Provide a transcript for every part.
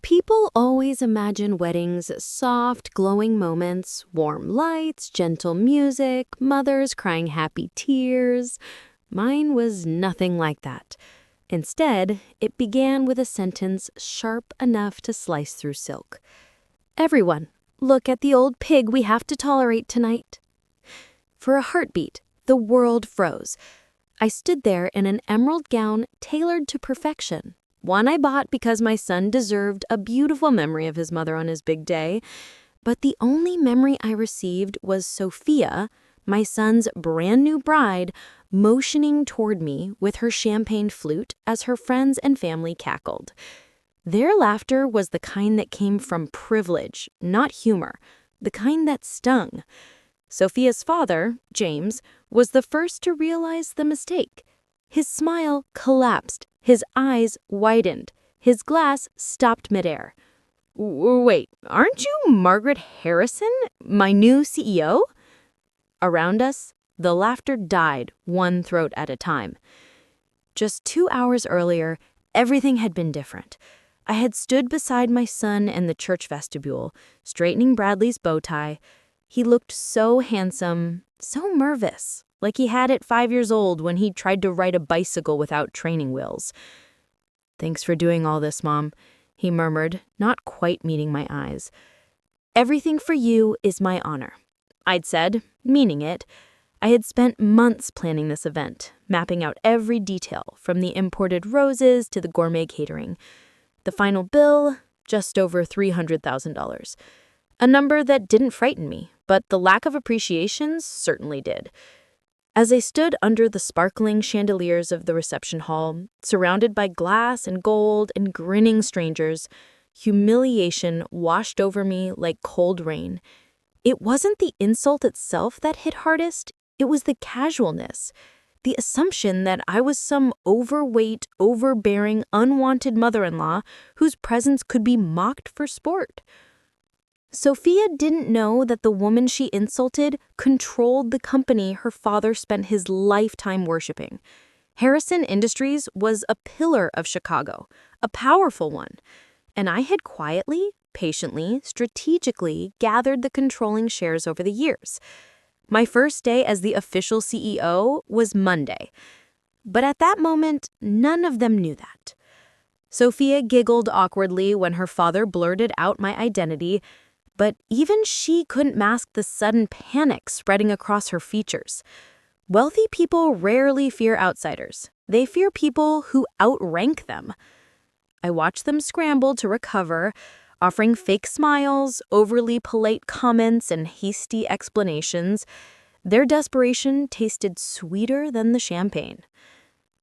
People always imagine weddings as soft, glowing moments, warm lights, gentle music, mothers crying happy tears. Mine was nothing like that. Instead, it began with a sentence sharp enough to slice through silk. "Everyone, look at the old pig we have to tolerate tonight." For a heartbeat, the world froze. I stood there in an emerald gown tailored to perfection. One I bought because my son deserved a beautiful memory of his mother on his big day. But the only memory I received was Sophia, my son's brand new bride, motioning toward me with her champagne flute as her friends and family cackled. Their laughter was the kind that came from privilege, not humor, the kind that stung. Sophia's father, James, was the first to realize the mistake. His smile collapsed. His eyes widened. His glass stopped midair. "Wait, aren't you Margaret Harrison, my new CEO?" Around us, the laughter died, one throat at a time. Just 2 hours earlier, everything had been different. I had stood beside my son in the church vestibule, straightening Bradley's bow tie. He looked so handsome, so nervous, like he had it 5 years old when he tried to ride a bicycle without training wheels. "Thanks for doing all this, Mom," he murmured, not quite meeting my eyes. "Everything for you is my honor," I'd said, meaning it. I had spent months planning this event, mapping out every detail, from the imported roses to the gourmet catering. The final bill, just over $300,000. A number that didn't frighten me, but the lack of appreciation certainly did. As I stood under the sparkling chandeliers of the reception hall, surrounded by glass and gold and grinning strangers, humiliation washed over me like cold rain. It wasn't the insult itself that hit hardest, it was the casualness, the assumption that I was some overweight, overbearing, unwanted mother-in-law whose presence could be mocked for sport. Sophia didn't know that the woman she insulted controlled the company her father spent his lifetime worshiping. Harrison Industries was a pillar of Chicago, a powerful one, and I had quietly, patiently, strategically gathered the controlling shares over the years. My first day as the official CEO was Monday, but at that moment, none of them knew that. Sophia giggled awkwardly when her father blurted out my identity, but even she couldn't mask the sudden panic spreading across her features. Wealthy people rarely fear outsiders. They fear people who outrank them. I watched them scramble to recover, offering fake smiles, overly polite comments, and hasty explanations. Their desperation tasted sweeter than the champagne.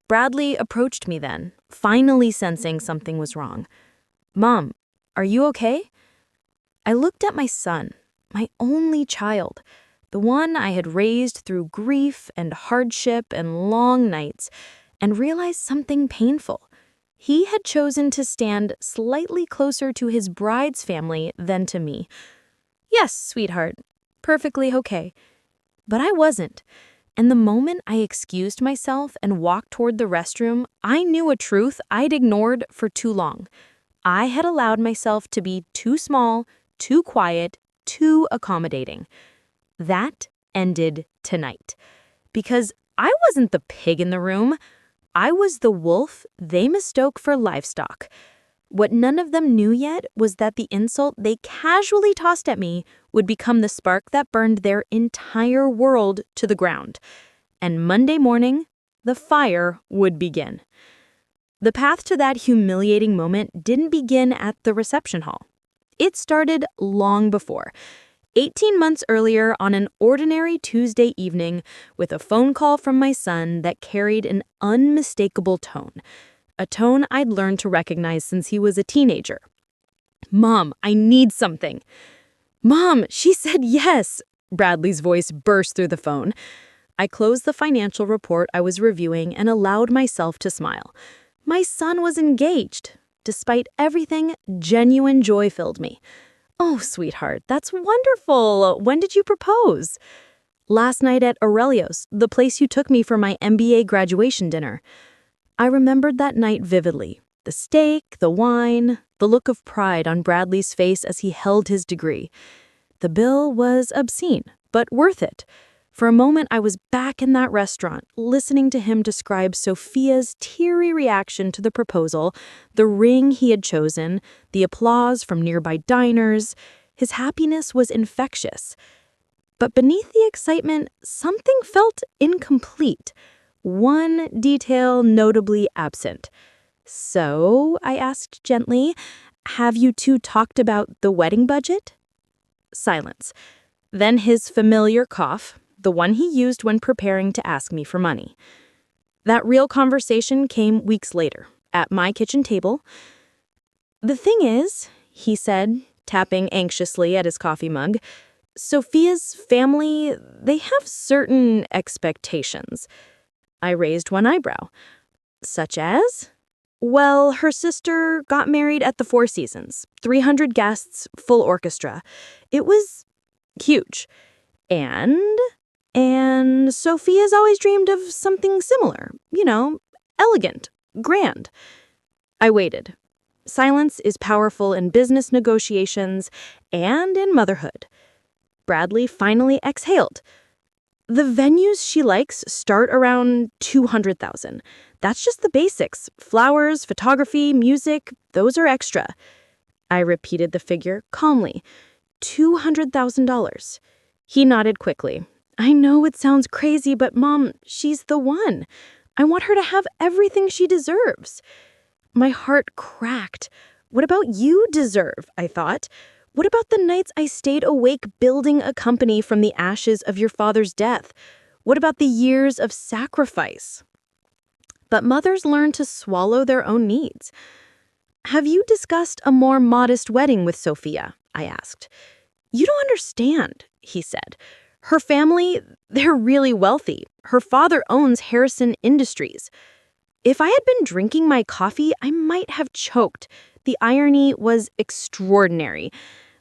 Bradley approached me then, finally sensing something was wrong. "Mom, are you okay?" I looked at my son, my only child, the one I had raised through grief and hardship and long nights, and realized something painful. He had chosen to stand slightly closer to his bride's family than to me. "Yes, sweetheart, perfectly okay." But I wasn't. And the moment I excused myself and walked toward the restroom, I knew a truth I'd ignored for too long. I had allowed myself to be too small, too quiet, too accommodating. That ended tonight. Because I wasn't the pig in the room. I was the wolf they mistook for livestock. What none of them knew yet was that the insult they casually tossed at me would become the spark that burned their entire world to the ground. And Monday morning, the fire would begin. The path to that humiliating moment didn't begin at the reception hall. It started long before. 18 months earlier on an ordinary Tuesday evening with a phone call from my son that carried an unmistakable tone. A tone I'd learned to recognize since he was a teenager. "Mom, I need something." "Mom, she said yes." Bradley's voice burst through the phone. I closed the financial report I was reviewing and allowed myself to smile. My son was engaged. Despite everything, genuine joy filled me. "Oh, sweetheart, that's wonderful. When did you propose?" "Last night at Aurelio's, the place you took me for my MBA graduation dinner." I remembered that night vividly. The steak, the wine, the look of pride on Bradley's face as he held his degree. The bill was obscene, but worth it. For a moment, I was back in that restaurant, listening to him describe Sophia's teary reaction to the proposal, the ring he had chosen, the applause from nearby diners. His happiness was infectious. But beneath the excitement, something felt incomplete. One detail notably absent. "So," I asked gently, "have you two talked about the wedding budget?" Silence. Then his familiar cough, the one he used when preparing to ask me for money. That real conversation came weeks later, at my kitchen table. "The thing is," he said, tapping anxiously at his coffee mug, "Sophia's family, they have certain expectations." I raised one eyebrow. "Such as?" "Well, her sister got married at the Four Seasons. 300 guests, full orchestra. It was huge. And Sophia's always dreamed of something similar. Elegant, grand." I waited. Silence is powerful in business negotiations and in motherhood. Bradley finally exhaled. "The venues she likes start around 200,000. That's just the basics. Flowers, photography, music, those are extra." I repeated the figure calmly. $200,000. He nodded quickly. "I know it sounds crazy, but Mom, she's the one. I want her to have everything she deserves." My heart cracked. "What about you deserve?" I thought. "What about the nights I stayed awake building a company from the ashes of your father's death? What about the years of sacrifice?" But mothers learn to swallow their own needs. "Have you discussed a more modest wedding with Sophia?" I asked. "You don't understand," he said. "Her family, they're really wealthy. Her father owns Harrison Industries." If I had been drinking my coffee, I might have choked. The irony was extraordinary.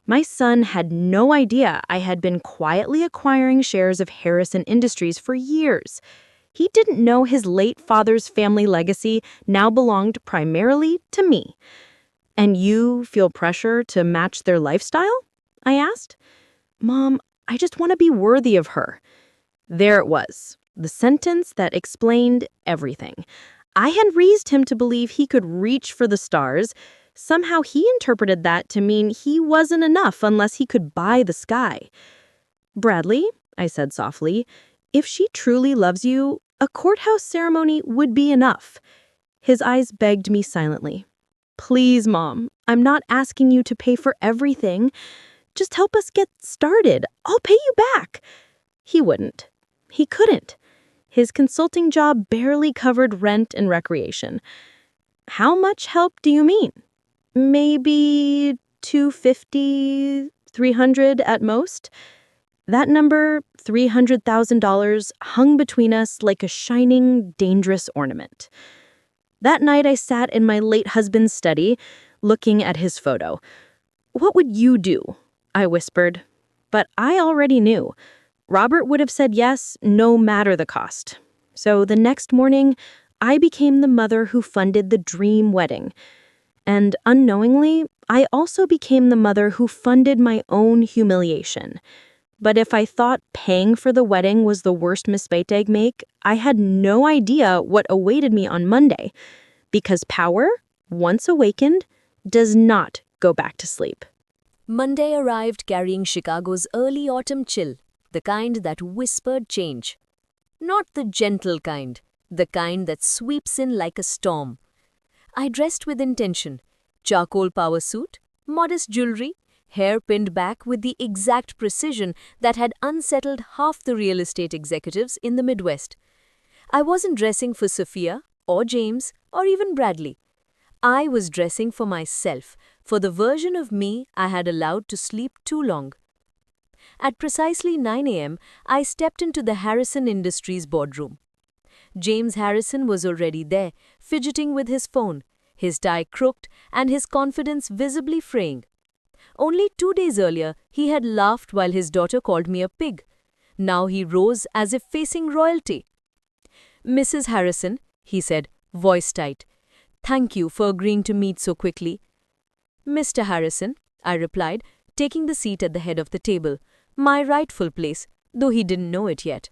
My son had no idea I had been quietly acquiring shares of Harrison Industries for years. He didn't know his late father's family legacy now belonged primarily to me. "And you feel pressure to match their lifestyle?" I asked. "Mom, I just want to be worthy of her." There it was, the sentence that explained everything. I had raised him to believe he could reach for the stars. Somehow he interpreted that to mean he wasn't enough unless he could buy the sky. "Bradley," I said softly, "if she truly loves you, a courthouse ceremony would be enough." His eyes begged me silently. "Please, Mom, I'm not asking you to pay for everything. Just help us get started. I'll pay you back." He wouldn't. He couldn't. His consulting job barely covered rent and recreation. "How much help do you mean?" "Maybe $250, $300 at most." That number, $300,000, hung between us like a shining, dangerous ornament. That night I sat in my late husband's study, looking at his photo. "What would you do?" I whispered. But I already knew. Robert would have said yes, no matter the cost. So the next morning, I became the mother who funded the dream wedding. And unknowingly, I also became the mother who funded my own humiliation. But if I thought paying for the wedding was the worst mistake I'd make, I had no idea what awaited me on Monday. Because power, once awakened, does not go back to sleep. Monday arrived carrying Chicago's early autumn chill, the kind that whispered change. Not the gentle kind, the kind that sweeps in like a storm. I dressed with intention. Charcoal power suit, modest jewelry, hair pinned back with the exact precision that had unsettled half the real estate executives in the Midwest. I wasn't dressing for Sophia, or James, or even Bradley. I was dressing for myself, for the version of me I had allowed to sleep too long. At precisely 9 a.m., I stepped into the Harrison Industries boardroom. James Harrison was already there, fidgeting with his phone, his tie crooked and his confidence visibly fraying. Only 2 days earlier, he had laughed while his daughter called me a pig. Now he rose as if facing royalty. "Mrs. Harrison," he said, voice tight, Thank you for agreeing to meet so quickly. Mr. Harrison, I replied, taking the seat at the head of the table, my rightful place, though he didn't know it yet.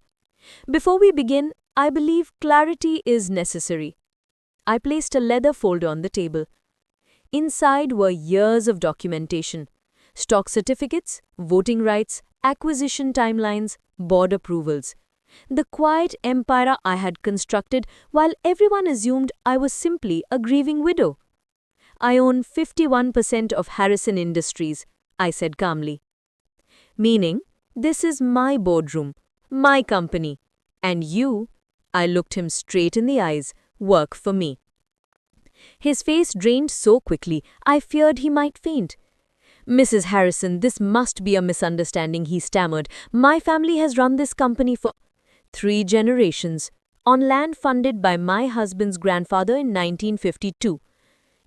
Before we begin, I believe clarity is necessary. I placed a leather folder on the table. Inside were years of documentation: stock certificates, voting rights, acquisition timelines, board approvals. The quiet empire I had constructed while everyone assumed I was simply a grieving widow. I own 51% of Harrison Industries, I said calmly. Meaning, this is my boardroom, my company, and you, I looked him straight in the eyes, work for me. His face drained so quickly, I feared he might faint. Mrs. Harrison, this must be a misunderstanding, he stammered. My family has run this company for 3 generations, on land funded by my husband's grandfather in 1952.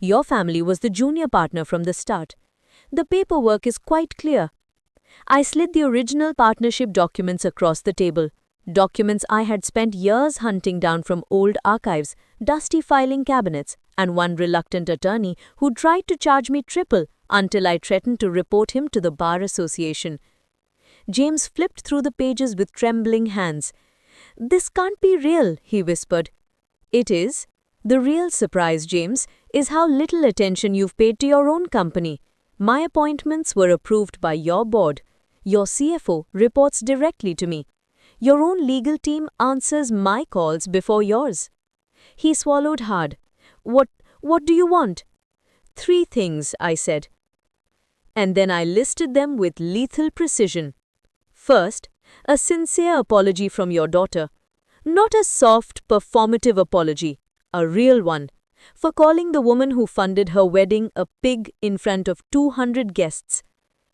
Your family was the junior partner from the start. The paperwork is quite clear. I slid the original partnership documents across the table. Documents I had spent years hunting down from old archives, dusty filing cabinets, and one reluctant attorney who tried to charge me triple until I threatened to report him to the Bar Association. James flipped through the pages with trembling hands. "This can't be real," he whispered. "It is. The real surprise, James, is how little attention you've paid to your own company. My appointments were approved by your board. Your CFO reports directly to me. Your own legal team answers my calls before yours." He swallowed hard. What do you want?" 3 things, I said. And then I listed them with lethal precision. First, a sincere apology from your daughter. Not a soft, performative apology, a real one, for calling the woman who funded her wedding a pig in front of 200 guests.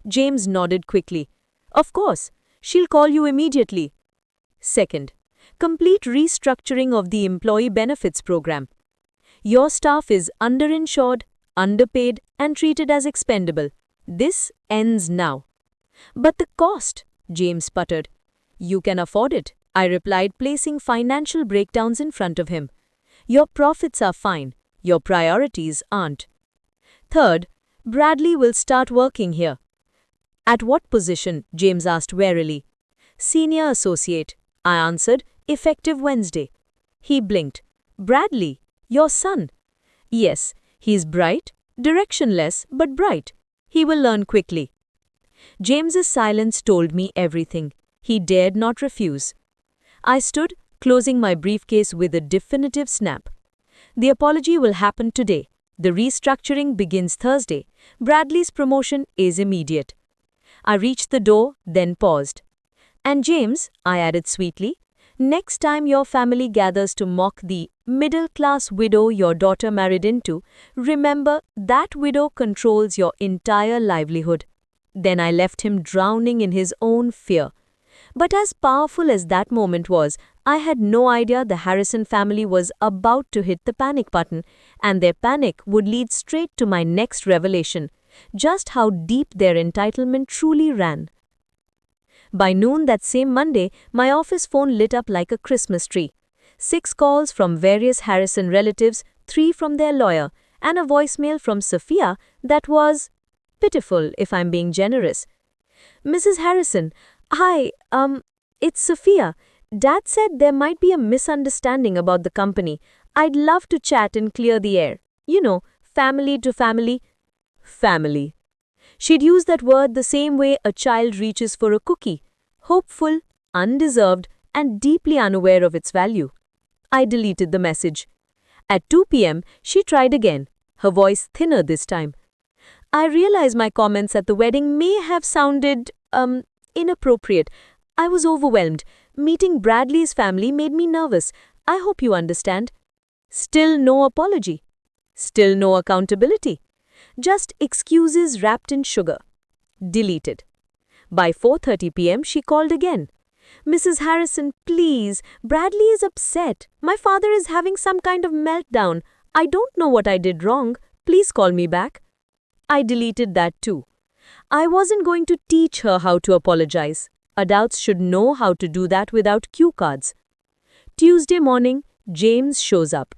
James nodded quickly. Of course, she'll call you immediately. Second, complete restructuring of the employee benefits program. Your staff is underinsured, underpaid, and treated as expendable. This ends now. But the cost, James sputtered. You can afford it, I replied, placing financial breakdowns in front of him. Your profits are fine, your priorities aren't. Third, Bradley will start working here. At what position? James asked warily. Senior associate, I answered, effective Wednesday. He blinked. Bradley, your son? Yes, he's bright, directionless, but bright. He will learn quickly. James's silence told me everything. He dared not refuse. I stood, closing my briefcase with a definitive snap. The apology will happen today. The restructuring begins Thursday. Bradley's promotion is immediate. I reached the door, then paused. And James, I added sweetly, next time your family gathers to mock the middle-class widow your daughter married into, remember that widow controls your entire livelihood. Then I left him drowning in his own fear. But as powerful as that moment was, I had no idea the Harrison family was about to hit the panic button, and their panic would lead straight to my next revelation, just how deep their entitlement truly ran. By noon that same Monday, my office phone lit up like a Christmas tree. 6 calls from various Harrison relatives, 3 from their lawyer, and a voicemail from Sophia that was pitiful, if I'm being generous. Mrs. Harrison, hi, it's Sophia. Dad said there might be a misunderstanding about the company. I'd love to chat and clear the air. You know, family to family. Family. She'd use that word the same way a child reaches for a cookie, hopeful, undeserved, and deeply unaware of its value. I deleted the message. At 2 p.m., she tried again, her voice thinner this time. I realize my comments at the wedding may have sounded, inappropriate. I was overwhelmed. Meeting Bradley's family made me nervous. I hope you understand. Still no apology. Still no accountability. Just excuses wrapped in sugar. Deleted. By 4:30 p.m., she called again. Mrs. Harrison, please, Bradley is upset. My father is having some kind of meltdown. I don't know what I did wrong. Please call me back. I deleted that too. I wasn't going to teach her how to apologize. Adults should know how to do that without cue cards. Tuesday morning, James shows up.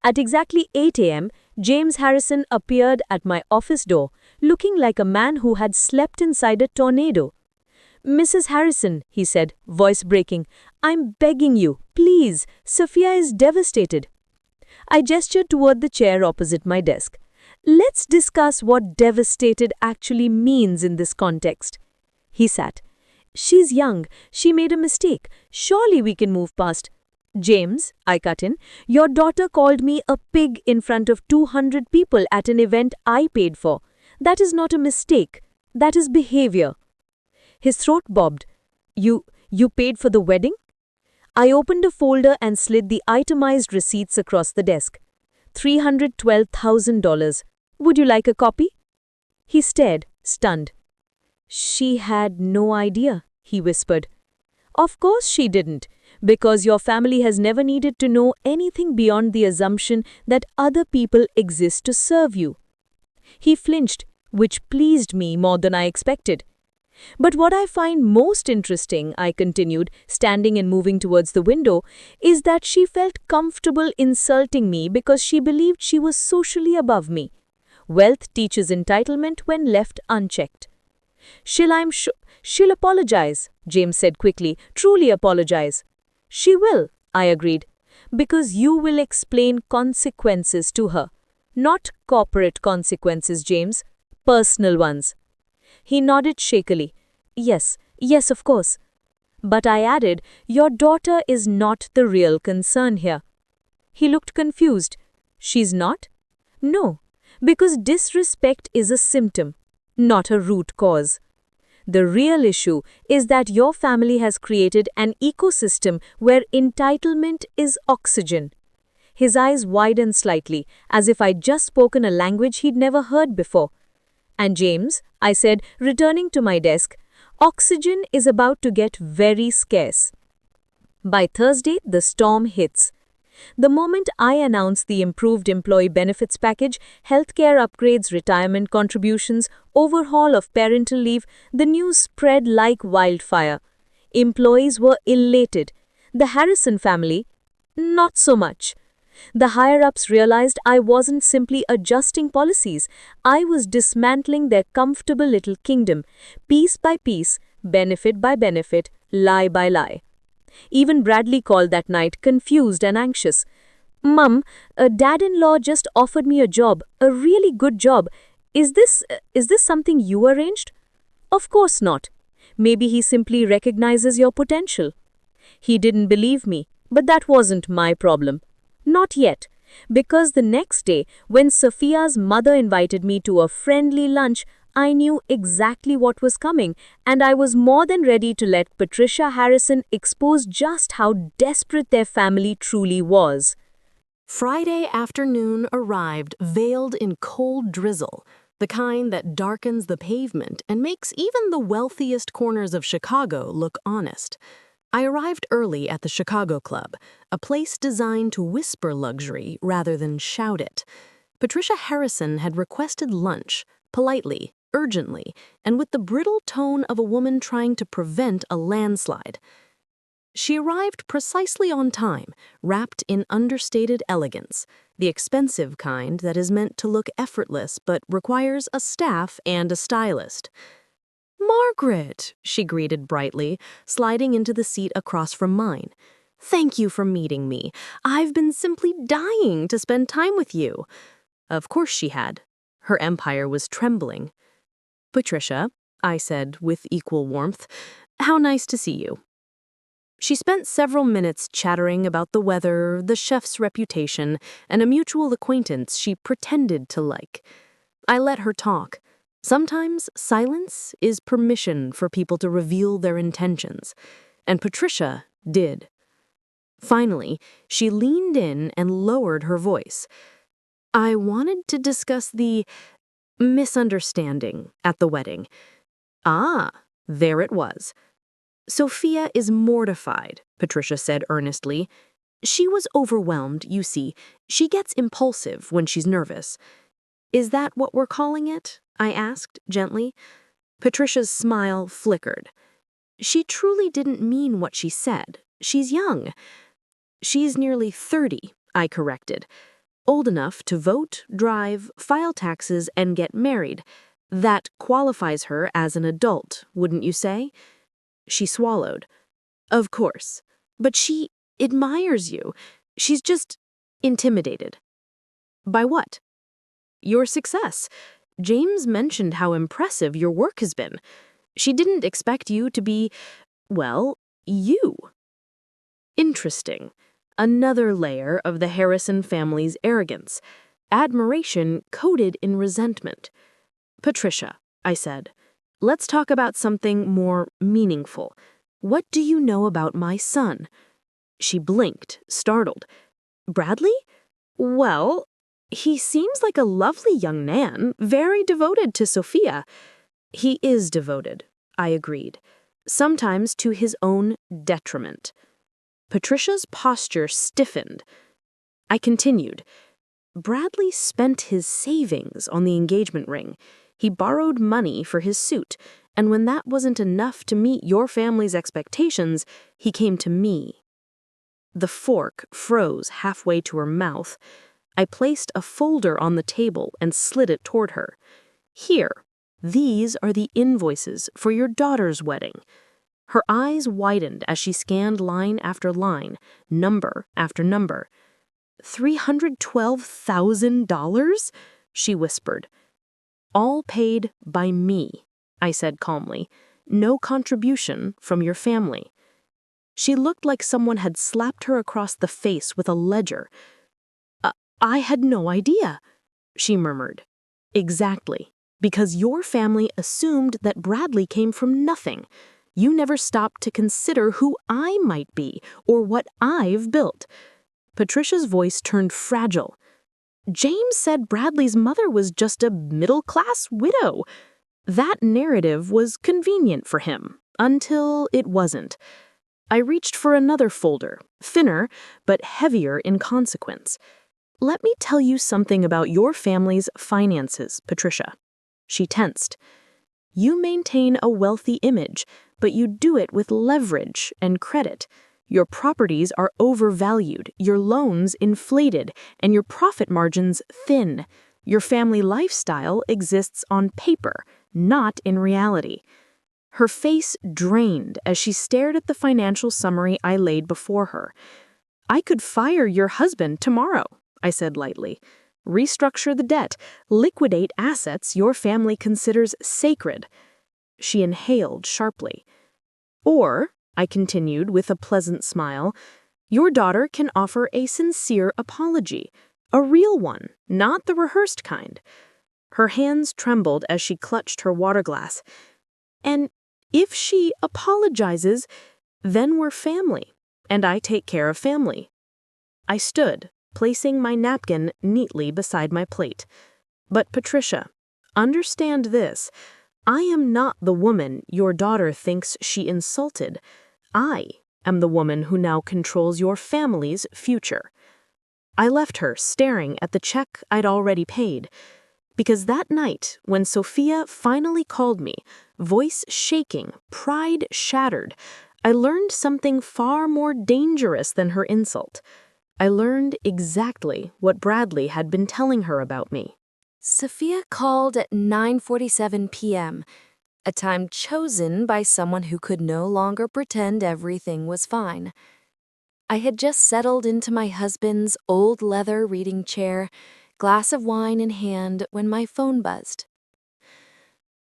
At exactly 8 a.m., James Harrison appeared at my office door, looking like a man who had slept inside a tornado. "Mrs. Harrison," he said, voice breaking, "I'm begging you, please, Sophia is devastated." I gestured toward the chair opposite my desk. "Let's discuss what devastated actually means in this context." He sat. "She's young. She made a mistake. Surely we can move past." "James," I cut in, "your daughter called me a pig in front of 200 people at an event I paid for. That is not a mistake. That is behavior." His throat bobbed. You paid for the wedding?" I opened a folder and slid the itemized receipts across the desk. $312,000. "Would you like a copy?" He stared, stunned. "She had no idea," he whispered. "Of course she didn't, because your family has never needed to know anything beyond the assumption that other people exist to serve you." He flinched, which pleased me more than I expected. "But what I find most interesting," I continued, standing and moving towards the window, "is that she felt comfortable insulting me because she believed she was socially above me. Wealth teaches entitlement when left unchecked." She'll apologize," James said quickly, "truly apologize." "She will," I agreed, "because you will explain consequences to her. Not corporate consequences, James, personal ones." He nodded shakily. Yes, of course." But I added, "Your daughter is not the real concern here." He looked confused. "She's not?" "No, because disrespect is a symptom, not a root cause. The real issue is that your family has created an ecosystem where entitlement is oxygen." His eyes widened slightly, as if I'd just spoken a language he'd never heard before. "And James," I said, returning to my desk, "oxygen is about to get very scarce." By Thursday, the storm hits. The moment I announce the improved employee benefits package, healthcare upgrades, retirement contributions, overhaul of parental leave, the news spread like wildfire. Employees were elated. The Harrison family, not so much. The higher-ups realized I wasn't simply adjusting policies. I was dismantling their comfortable little kingdom, piece by piece, benefit by benefit, lie by lie. Even Bradley called that night, confused and anxious. "Mum, a dad-in-law just offered me a job, a really good job. Is this something you arranged?" "Of course not. Maybe he simply recognizes your potential." He didn't believe me, but that wasn't my problem. Not yet, because the next day, when Sophia's mother invited me to a friendly lunch, I knew exactly what was coming, and I was more than ready to let Patricia Harrison expose just how desperate their family truly was. Friday afternoon arrived veiled in cold drizzle, the kind that darkens the pavement and makes even the wealthiest corners of Chicago look honest. I arrived early at the Chicago Club, a place designed to whisper luxury rather than shout it. Patricia Harrison had requested lunch, politely, urgently, and with the brittle tone of a woman trying to prevent a landslide. She arrived precisely on time, wrapped in understated elegance, the expensive kind that is meant to look effortless but requires a staff and a stylist. "Margaret," she greeted brightly, sliding into the seat across from mine. "Thank you for meeting me. I've been simply dying to spend time with you." Of course she had. Her empire was trembling. "Patricia," I said with equal warmth, "how nice to see you." She spent several minutes chattering about the weather, the chef's reputation, and a mutual acquaintance she pretended to like. I let her talk. Sometimes silence is permission for people to reveal their intentions, and Patricia did. Finally, she leaned in and lowered her voice. "I wanted to discuss the misunderstanding at the wedding." Ah, there it was. "Sophia is mortified," Patricia said earnestly. "She was overwhelmed, you see. She gets impulsive when she's nervous." "Is that what we're calling it?" I asked gently. Patricia's smile flickered. "She truly didn't mean what she said. She's young." "She's nearly 30, I corrected. old enough to vote, drive, file taxes, and get married. That qualifies her as an adult, wouldn't you say? She swallowed. Of course. But she admires you. She's just intimidated. By what? Your success. James mentioned how impressive your work has been. She didn't expect you to be, well, you. Interesting. Another layer of the Harrison family's arrogance. Admiration coated in resentment. Patricia, I said, let's talk about something more meaningful. What do you know about my son? She blinked, startled. Bradley? Well, he seems like a lovely young man, very devoted to Sophia. He is devoted, I agreed, sometimes to his own detriment. Patricia's posture stiffened. I continued. Bradley spent his savings on the engagement ring. He borrowed money for his suit, and when that wasn't enough to meet your family's expectations, he came to me. The fork froze halfway to her mouth. I placed a folder on the table and slid it toward her. Here, these are the invoices for your daughter's wedding. Her eyes widened as she scanned line after line, number after number. $312,000? She whispered. All paid by me, I said calmly. No contribution from your family. She looked like someone had slapped her across the face with a ledger. I had no idea, she murmured. Exactly, because your family assumed that Bradley came from nothing. You never stopped to consider who I might be or what I've built. Patricia's voice turned fragile. James said Bradley's mother was just a middle-class widow. That narrative was convenient for him, until it wasn't. I reached for another folder, thinner but heavier in consequence. Let me tell you something about your family's finances, Patricia. She tensed. You maintain a wealthy image, but you do it with leverage and credit. Your properties are overvalued, your loans inflated, and your profit margins thin. Your family lifestyle exists on paper, not in reality. Her face drained as she stared at the financial summary I laid before her. I could fire your husband tomorrow, I said lightly. Restructure the debt, liquidate assets your family considers sacred. She inhaled sharply. Or, I continued with a pleasant smile, your daughter can offer a sincere apology, a real one, not the rehearsed kind. Her hands trembled as she clutched her water glass. And if she apologizes, then we're family, and I take care of family. I stood, placing my napkin neatly beside my plate. But Patricia, understand this. I am not the woman your daughter thinks she insulted. I am the woman who now controls your family's future. I left her staring at the check I'd already paid. Because that night, when Sophia finally called me, voice shaking, pride shattered, I learned something far more dangerous than her insult. I learned exactly what Bradley had been telling her about me. Sophia called at 9:47 p.m., a time chosen by someone who could no longer pretend everything was fine. I had just settled into my husband's old leather reading chair, glass of wine in hand, when my phone buzzed.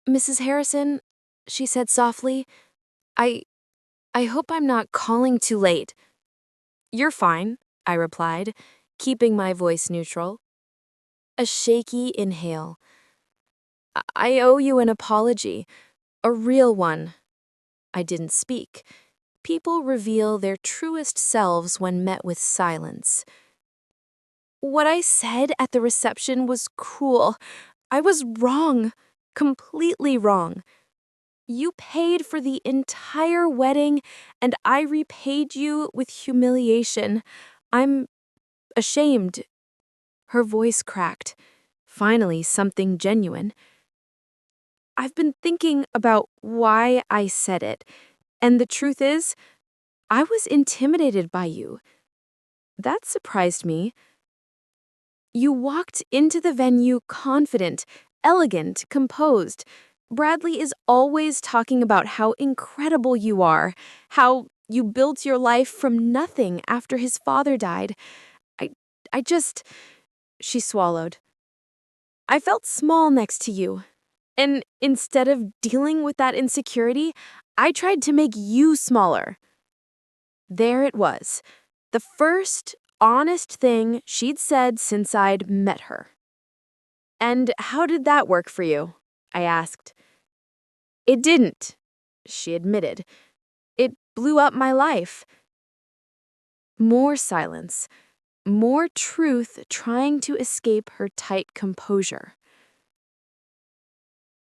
Mrs. Harrison, she said softly, I hope I'm not calling too late. You're fine, I replied, keeping my voice neutral. A shaky inhale. I owe you an apology, a real one. I didn't speak. People reveal their truest selves when met with silence. What I said at the reception was cruel. I was wrong, completely wrong. You paid for the entire wedding, and I repaid you with humiliation. I'm ashamed. Her voice cracked. Finally, something genuine. I've been thinking about why I said it, and the truth is, I was intimidated by you. That surprised me. You walked into the venue confident, elegant, composed. Bradley is always talking about how incredible you are, how you built your life from nothing after his father died. I, I just, she swallowed. I felt small next to you. And instead of dealing with that insecurity, I tried to make you smaller. There it was, the first honest thing she'd said since I'd met her. And how did that work for you? I asked. It didn't, she admitted. It blew up my life. More silence, more truth trying to escape her tight composure.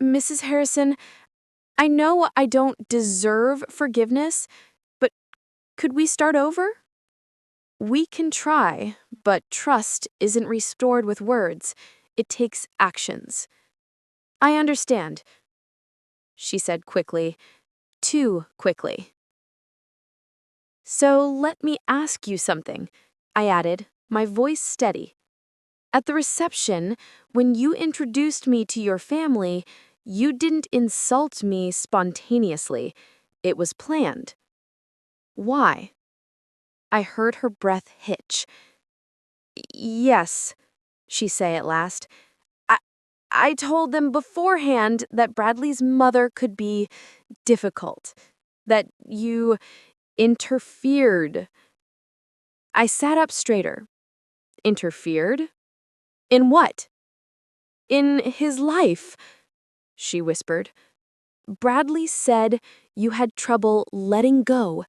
Mrs. Harrison, I know I don't deserve forgiveness, but could we start over? We can try, but trust isn't restored with words. It takes actions. I understand, she said quickly, too quickly. So let me ask you something, I added, my voice steady. At the reception, when you introduced me to your family, you didn't insult me spontaneously. It was planned. Why? I heard her breath hitch. Yes, she said at last. I told them beforehand that Bradley's mother could be difficult, that you interfered. I sat up straighter. Interfered? In what? In his life, she whispered. Bradley said you had trouble letting go,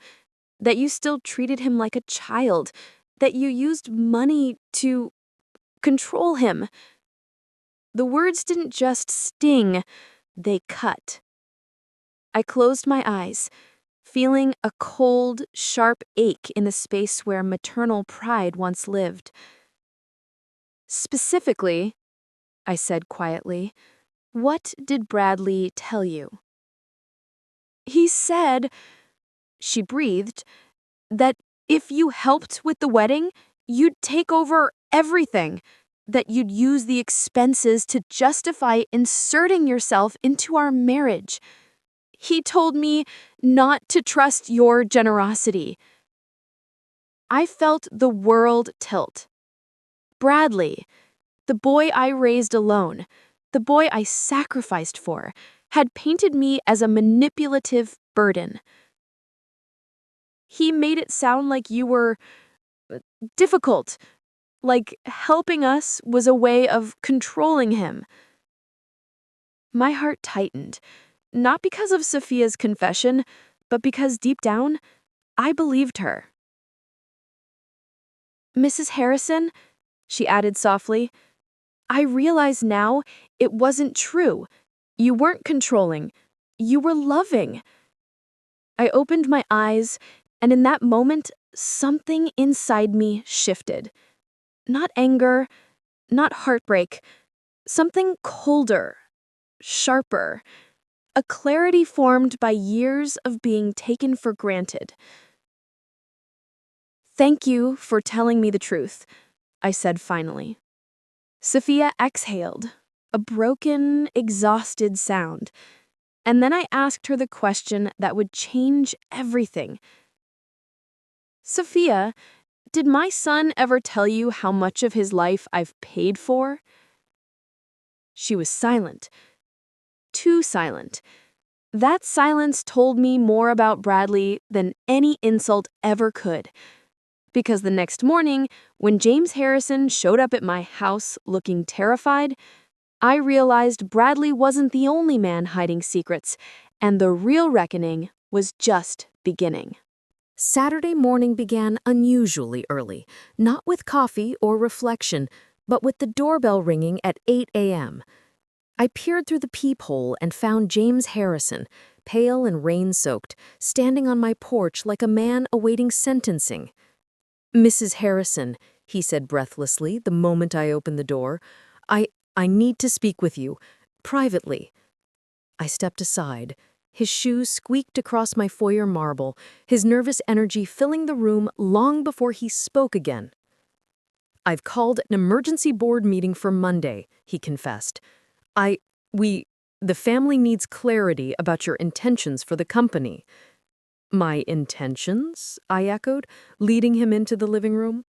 that you still treated him like a child, that you used money to control him. The words didn't just sting, they cut. I closed my eyes, feeling a cold, sharp ache in the space where maternal pride once lived. Specifically, I said quietly, what did Bradley tell you? He said, she breathed, that if you helped with the wedding, you'd take over everything, that you'd use the expenses to justify inserting yourself into our marriage. He told me not to trust your generosity. I felt the world tilt. Bradley, the boy I raised alone, the boy I sacrificed for, had painted me as a manipulative burden. He made it sound like you were difficult, like helping us was a way of controlling him. My heart tightened, not because of Sophia's confession, but because deep down, I believed her. Mrs. Harrison, she added softly, I realize now it wasn't true. You weren't controlling. You were loving. I opened my eyes, and in that moment, something inside me shifted. Not anger, not heartbreak, something colder, sharper, a clarity formed by years of being taken for granted. Thank you for telling me the truth, I said finally. Sophia exhaled, a broken, exhausted sound, and then I asked her the question that would change everything. Sophia, did my son ever tell you how much of his life I've paid for? She was silent. Too silent. That silence told me more about Bradley than any insult ever could. Because the next morning, when James Harrison showed up at my house looking terrified, I realized Bradley wasn't the only man hiding secrets, and the real reckoning was just beginning. Saturday morning began unusually early, not with coffee or reflection, but with the doorbell ringing at 8 a.m. I peered through the peephole and found James Harrison, pale and rain-soaked, standing on my porch like a man awaiting sentencing. Mrs. Harrison, he said breathlessly the moment I opened the door, I need to speak with you, privately. I stepped aside. His shoes squeaked across my foyer marble, his nervous energy filling the room long before he spoke again. I've called an emergency board meeting for Monday, he confessed. I, we, the family needs clarity about your intentions for the company. My intentions? I echoed, leading him into the living room.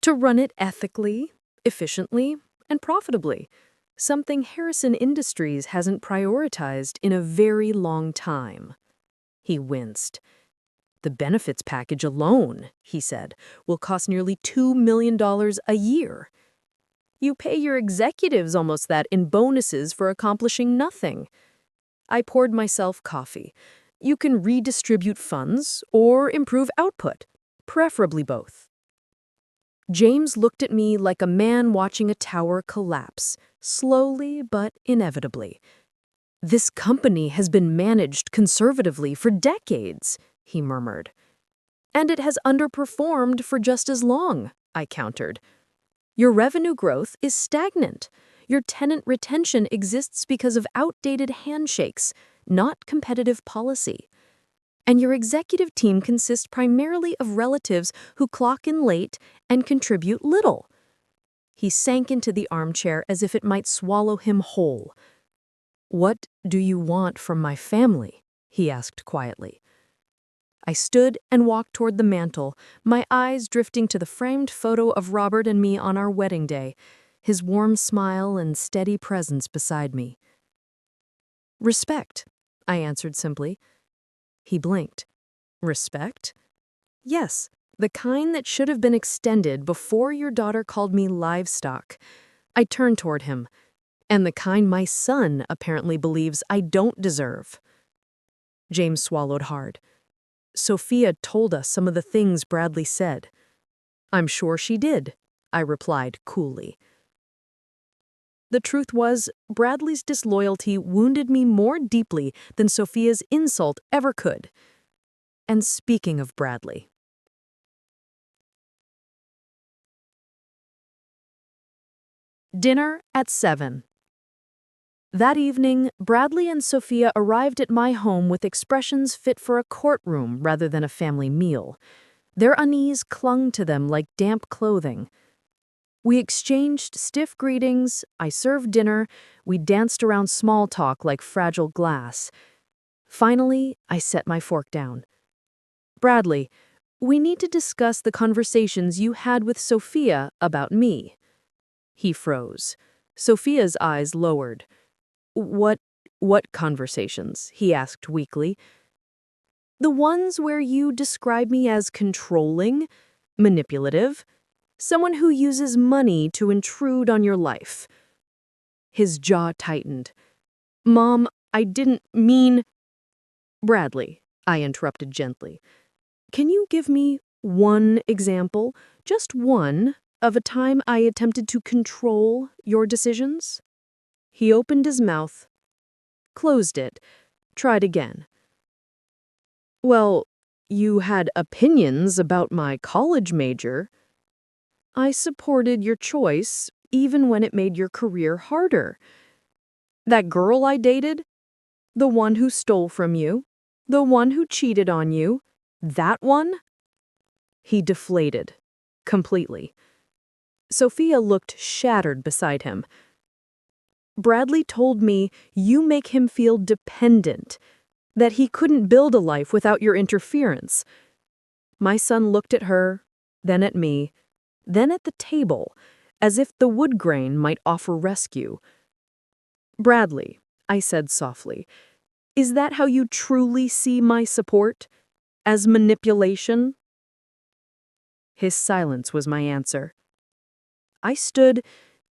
To run it ethically, efficiently, and profitably. Something Harrison Industries hasn't prioritized in a very long time. He winced. The benefits package alone, he said, will cost nearly $2 million a year. You pay your executives almost that in bonuses for accomplishing nothing. I poured myself coffee. You can redistribute funds or improve output, preferably both. James looked at me like a man watching a tower collapse, slowly but inevitably. This company has been managed conservatively for decades, he murmured. And it has underperformed for just as long, I countered. Your revenue growth is stagnant. Your tenant retention exists because of outdated handshakes, not competitive policy. And your executive team consists primarily of relatives who clock in late and contribute little. He sank into the armchair as if it might swallow him whole. What do you want from my family? He asked quietly. I stood and walked toward the mantel, my eyes drifting to the framed photo of Robert and me on our wedding day, his warm smile and steady presence beside me. Respect, I answered simply. He blinked. Respect? Yes, the kind that should have been extended before your daughter called me livestock. I turned toward him. And the kind my son apparently believes I don't deserve. James swallowed hard. Sophia told us some of the things Bradley said. I'm sure she did, I replied coolly. The truth was, Bradley's disloyalty wounded me more deeply than Sophia's insult ever could. And speaking of Bradley. Dinner at 7. That evening, Bradley and Sophia arrived at my home with expressions fit for a courtroom rather than a family meal. Their unease clung to them like damp clothing. We exchanged stiff greetings, I served dinner, we danced around small talk like fragile glass. Finally, I set my fork down. Bradley, we need to discuss the conversations you had with Sophia about me. He froze. Sophia's eyes lowered. What conversations? He asked weakly. The ones where you describe me as controlling, manipulative, someone who uses money to intrude on your life. His jaw tightened. Mom, I didn't mean... Bradley, I interrupted gently. Can you give me one example, just one, of a time I attempted to control your decisions? He opened his mouth, closed it, tried again. Well, you had opinions about my college major. I supported your choice, even when it made your career harder. That girl I dated, the one who stole from you, the one who cheated on you, that one? He deflated, completely. Sophia looked shattered beside him. Bradley told me you make him feel dependent, that he couldn't build a life without your interference. My son looked at her, then at me, then at the table, as if the wood grain might offer rescue. Bradley, I said softly, is that how you truly see my support? As manipulation? His silence was my answer. I stood,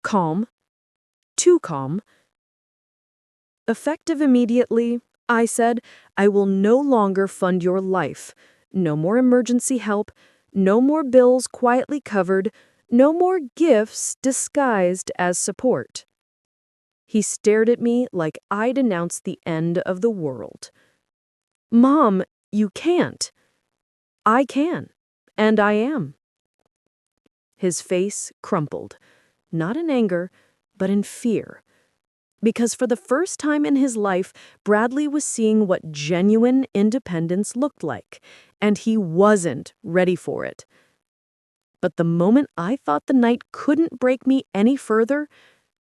calm, too calm. Effective immediately, I said, I will no longer fund your life. No more emergency help, no more bills quietly covered, no more gifts disguised as support. He stared at me like I'd announced the end of the world. Mom, you can't. I can, and I am. His face crumpled, not in anger, but in fear. Because for the first time in his life, Bradley was seeing what genuine independence looked like, and he wasn't ready for it. But the moment I thought the night couldn't break me any further,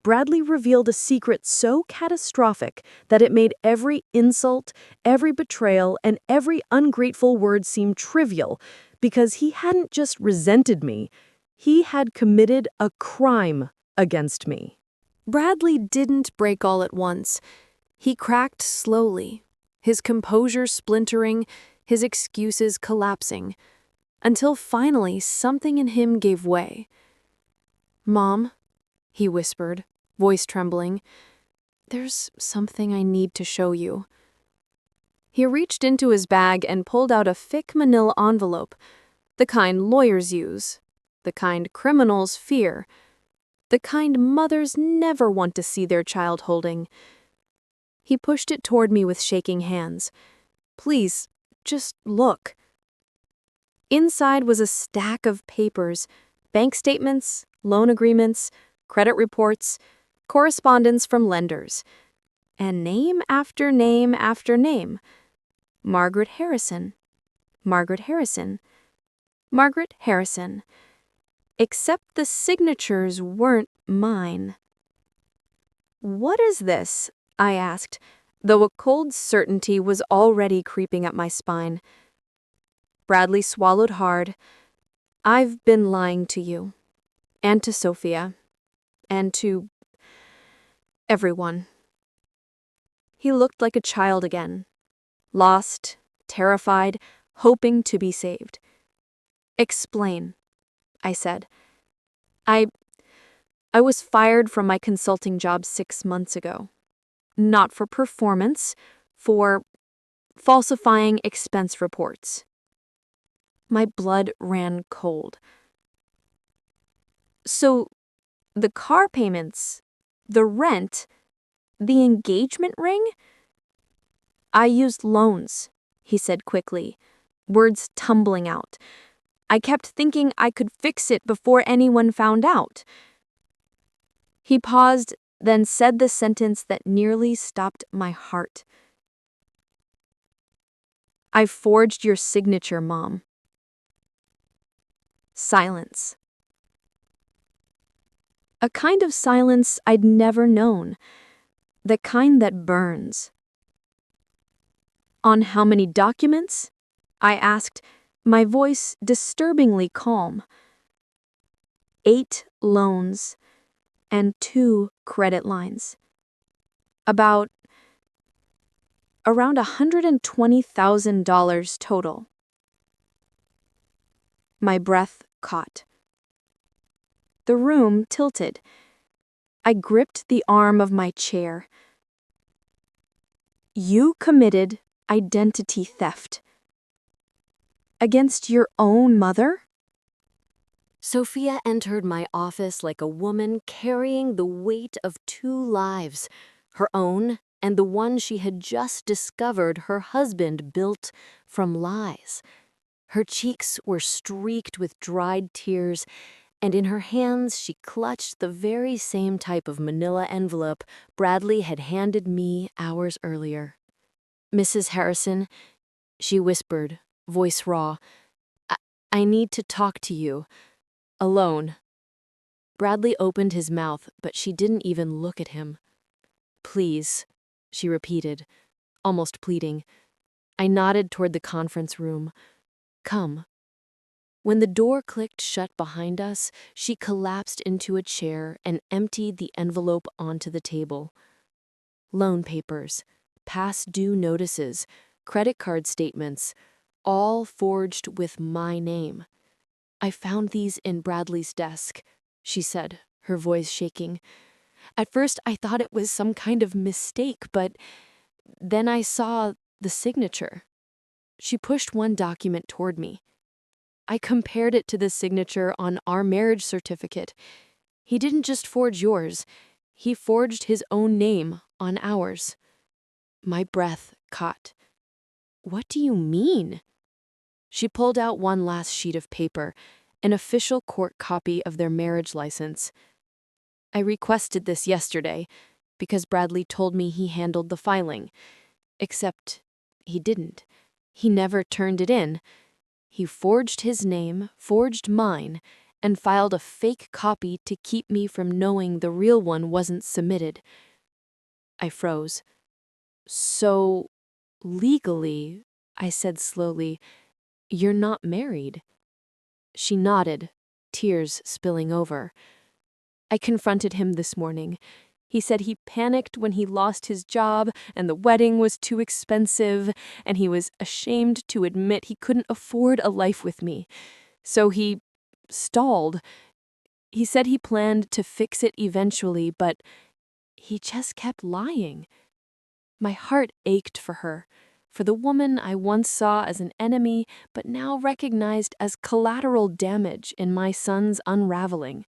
Bradley revealed a secret so catastrophic that it made every insult, every betrayal, and every ungrateful word seem trivial, because he hadn't just resented me, he had committed a crime against me. Bradley didn't break all at once. He cracked slowly, his composure splintering, his excuses collapsing, until finally something in him gave way. "Mom," he whispered, voice trembling, "there's something I need to show you." He reached into his bag and pulled out a thick manila envelope, the kind lawyers use, the kind criminals fear, the kind mothers never want to see their child holding. He pushed it toward me with shaking hands. "Please, just look." Inside was a stack of papers, bank statements, loan agreements, credit reports, correspondence from lenders, and name after name after name. Margaret Harrison, Margaret Harrison, Margaret Harrison. Except the signatures weren't mine. "What is this?" I asked, though a cold certainty was already creeping up my spine. Bradley swallowed hard. "I've been lying to you, and to Sophia, and to everyone." He looked like a child again, lost, terrified, hoping to be saved. "Explain," I said. I was fired from my consulting job 6 months ago. Not for performance, for falsifying expense reports." My blood ran cold. "So, the car payments, the rent, the engagement ring?" "I used loans," he said quickly, words tumbling out. "I kept thinking I could fix it before anyone found out." He paused, then said the sentence that nearly stopped my heart. "I forged your signature, Mom." Silence. A kind of silence I'd never known, the kind that burns. "On how many documents?" I asked, my voice disturbingly calm. 8 loans and 2 credit lines. Around $120,000 total. My breath caught. The room tilted. I gripped the arm of my chair. "You committed identity theft. Against your own mother?" Sophia entered my office like a woman carrying the weight of 2 lives, her own and the one she had just discovered her husband built from lies. Her cheeks were streaked with dried tears, and in her hands she clutched the very same type of manila envelope Bradley had handed me hours earlier. "Mrs. Harrison," she whispered, voice raw, I need to talk to you. Alone." Bradley opened his mouth, but she didn't even look at him. "Please," she repeated, almost pleading. I nodded toward the conference room. "Come." When the door clicked shut behind us, she collapsed into a chair and emptied the envelope onto the table. Loan papers, past due notices, credit card statements, all forged with my name. "I found these in Bradley's desk," she said, her voice shaking. "At first I thought it was some kind of mistake, but then I saw the signature." She pushed one document toward me. "I compared it to the signature on our marriage certificate. He didn't just forge yours, he forged his own name on ours." My breath caught. "What do you mean?" She pulled out one last sheet of paper, an official court copy of their marriage license. "I requested this yesterday because Bradley told me he handled the filing. Except he didn't. He never turned it in. He forged his name, forged mine, and filed a fake copy to keep me from knowing the real one wasn't submitted. I froze. So, legally, I said slowly, you're not married. She nodded, tears spilling over. I confronted him this morning. He said he panicked when he lost his job and the wedding was too expensive, and he was ashamed to admit he couldn't afford a life with me. So he stalled. He said he planned to fix it eventually, but he just kept lying. My heart ached for her, for the woman I once saw as an enemy, but now recognized as collateral damage in my son's unraveling.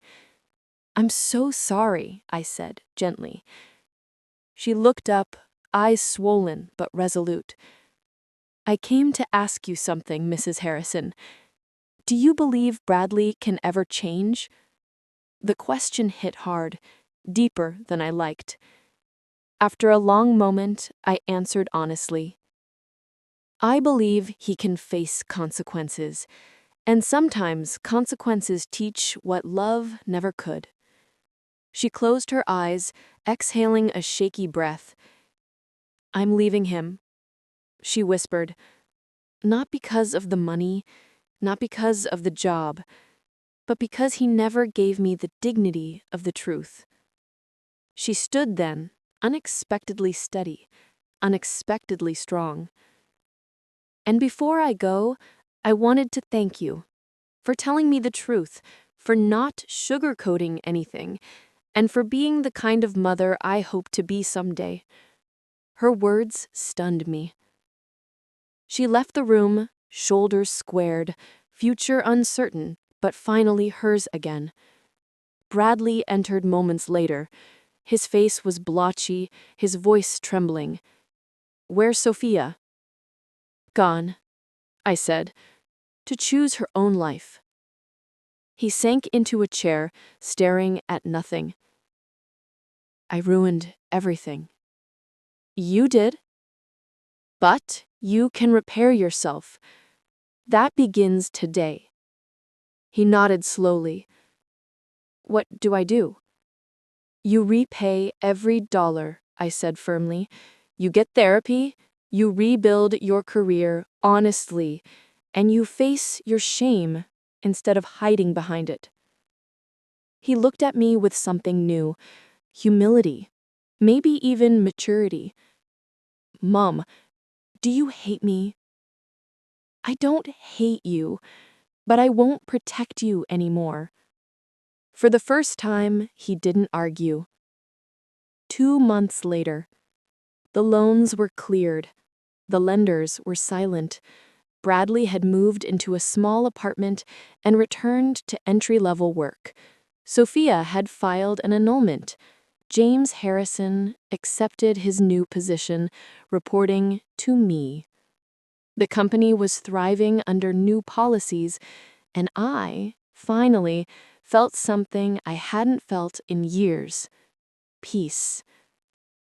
I'm so sorry, I said, gently. She looked up, eyes swollen but resolute. I came to ask you something, Mrs. Harrison. Do you believe Bradley can ever change? The question hit hard, deeper than I liked. After a long moment, I answered honestly. I believe he can face consequences, and sometimes consequences teach what love never could. She closed her eyes, exhaling a shaky breath. I'm leaving him, she whispered. Not because of the money, not because of the job, but because he never gave me the dignity of the truth. She stood then, unexpectedly steady, unexpectedly strong. And before I go, I wanted to thank you for telling me the truth, for not sugarcoating anything, and for being the kind of mother I hope to be someday. Her words stunned me. She left the room, shoulders squared, future uncertain, but finally hers again. Bradley entered moments later. His face was blotchy, his voice trembling. Where's Sophia? Gone, I said, to choose her own life. He sank into a chair, staring at nothing. I ruined everything. You did. But you can repair yourself. That begins today. He nodded slowly. What do I do? You repay every dollar, I said firmly. You get therapy, you rebuild your career honestly, and you face your shame instead of hiding behind it. He looked at me with something new, humility, maybe even maturity. Mom, do you hate me? I don't hate you, but I won't protect you anymore. For the first time, he didn't argue. 2 months later, the loans were cleared. The lenders were silent. Bradley had moved into a small apartment and returned to entry-level work. Sophia had filed an annulment. James Harrison accepted his new position, reporting to me. The company was thriving under new policies, and I, finally, felt something I hadn't felt in years. Peace.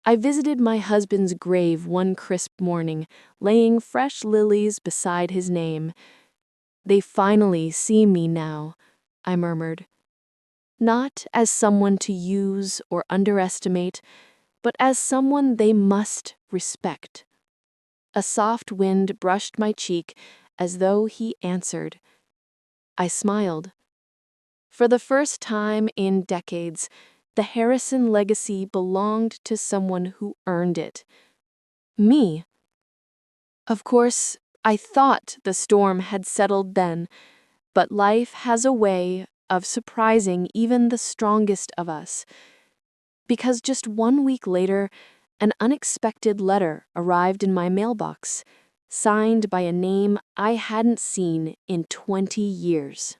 I visited my husband's grave one crisp morning, laying fresh lilies beside his name. They finally see me now, I murmured. Not as someone to use or underestimate, but as someone they must respect. A soft wind brushed my cheek as though he answered. I smiled. For the first time in decades, the Harrison legacy belonged to someone who earned it. Me. Of course, I thought the storm had settled then, but life has a way of surprising even the strongest of us. Because just 1 week later, an unexpected letter arrived in my mailbox, signed by a name I hadn't seen in 20 years.